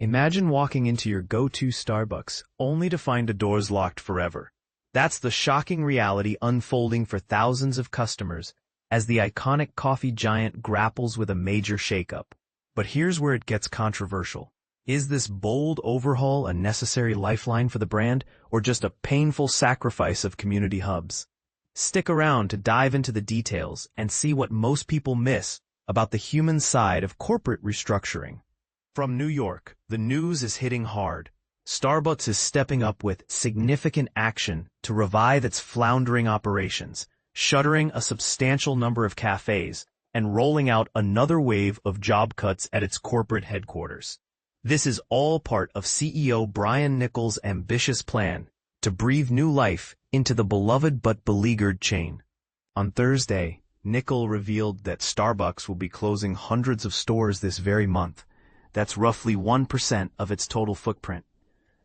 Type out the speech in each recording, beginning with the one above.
Imagine walking into your go-to Starbucks only to find the doors locked forever. That's the shocking reality unfolding for thousands of customers as the iconic coffee giant grapples with a major shakeup. But here's where it gets controversial. Is this bold overhaul a necessary lifeline for the brand, or just a painful sacrifice of community hubs? Stick around to dive into the details and see what most people miss about the human side of corporate restructuring. From New York, the news is hitting hard. Starbucks is stepping up with significant action to revive its floundering operations, shuttering a substantial number of cafes and rolling out another wave of job cuts at its corporate headquarters. This is all part of CEO Brian Niccol's ambitious plan to breathe new life into the beloved but beleaguered chain. On Thursday, Niccol revealed that Starbucks will be closing hundreds of stores this very month. That's roughly 1% of its total footprint.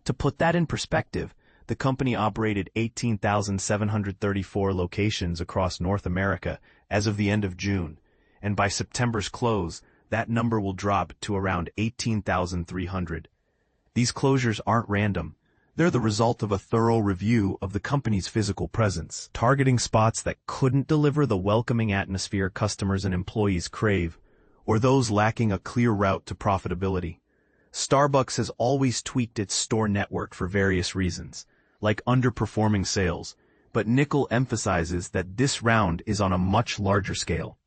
To put that in perspective, the company operated 18,734 locations across North America as of the end of June, and by September's close, that number will drop to around 18,300. These closures aren't random. They're the result of a thorough review of the company's physical presence, targeting spots that couldn't deliver the welcoming atmosphere customers and employees crave, or those lacking a clear route to profitability. Starbucks has always tweaked its store network for various reasons, like underperforming sales, but Niccol emphasizes that this round is on a much larger scale.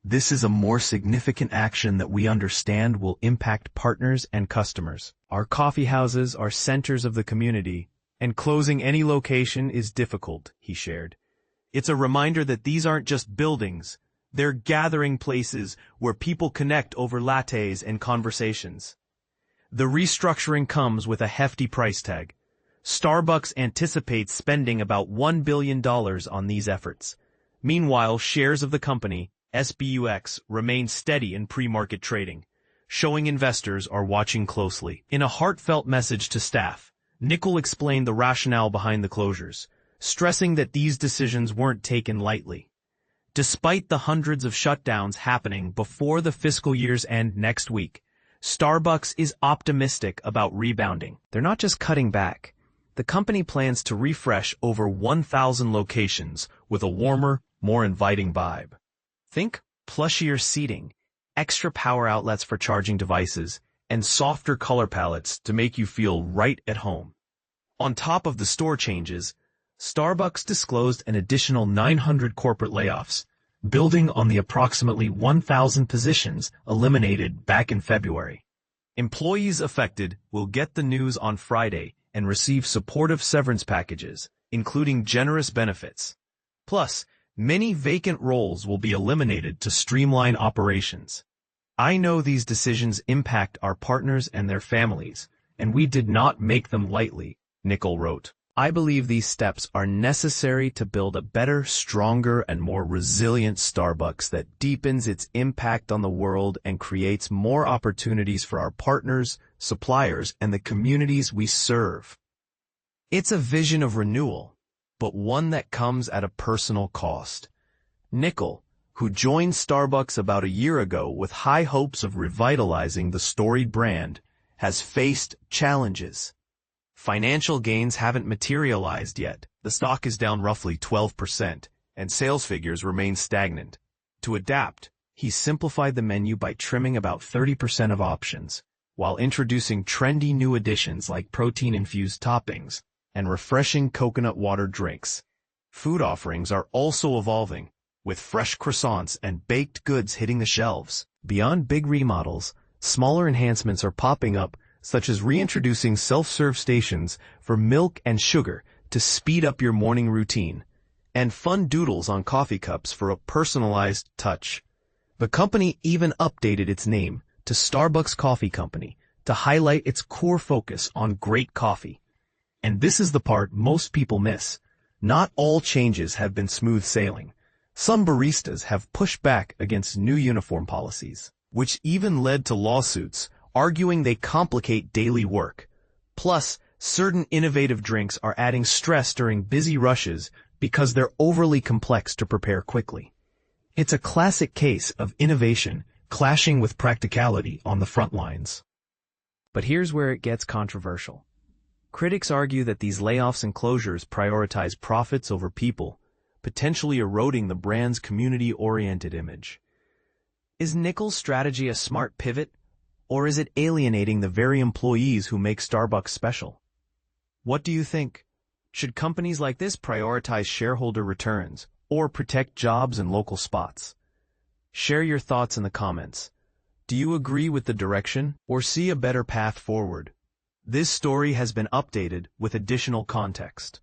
This is a more significant action that we understand will impact partners and customers. Our coffee houses are centers of the community, and closing any location is difficult, he shared. It's a reminder that these aren't just buildings. They're gathering places where people connect over lattes and conversations. The restructuring comes with a hefty price tag. Starbucks anticipates spending about $1 billion on these efforts. Meanwhile, shares of the company, SBUX, remain steady in pre-market trading, showing investors are watching closely. In a heartfelt message to staff, Niccol explained the rationale behind the closures, stressing that these decisions weren't taken lightly. Despite the hundreds of shutdowns happening before the fiscal year's end next week, Starbucks is optimistic about rebounding. They're not just cutting back. The company plans to refresh over 1,000 locations with a warmer, more inviting vibe. Think plushier seating, extra power outlets for charging devices, and softer color palettes to make you feel right at home. On top of the store changes, Starbucks disclosed an additional 900 corporate layoffs, building on the approximately 1,000 positions eliminated back in February. Employees affected will get the news on Friday and receive supportive severance packages, including generous benefits. Plus, many vacant roles will be eliminated to streamline operations. I know these decisions impact our partners and their families, and we did not make them lightly, Niccol wrote. I believe these steps are necessary to build a better, stronger, and more resilient Starbucks that deepens its impact on the world and creates more opportunities for our partners, suppliers, and the communities we serve. It's a vision of renewal, but one that comes at a personal cost. Niccol, who joined Starbucks about a year ago with high hopes of revitalizing the storied brand, has faced challenges. Financial gains haven't materialized yet. The stock is down roughly 12%, and sales figures remain stagnant. To adapt, he simplified the menu by trimming about 30% of options, while introducing trendy new additions like protein-infused toppings and refreshing coconut water drinks. Food offerings are also evolving, with fresh croissants and baked goods hitting the shelves. Beyond big remodels, smaller enhancements are popping up, such as reintroducing self-serve stations for milk and sugar to speed up your morning routine, and fun doodles on coffee cups for a personalized touch. The company even updated its name to Starbucks Coffee Company to highlight its core focus on great coffee. And this is the part most people miss. Not all changes have been smooth sailing. Some baristas have pushed back against new uniform policies, which even led to lawsuits, arguing they complicate daily work. Plus, certain innovative drinks are adding stress during busy rushes because they're overly complex to prepare quickly. It's a classic case of innovation clashing with practicality on the front lines. But here's where it gets controversial. Critics argue that these layoffs and closures prioritize profits over people, potentially eroding the brand's community-oriented image. Is Niccol's strategy a smart pivot, or is it alienating the very employees who make Starbucks special? What do you think? Should companies like this prioritize shareholder returns or protect jobs and local spots? Share your thoughts in the comments. Do you agree with the direction or see a better path forward? This story has been updated with additional context.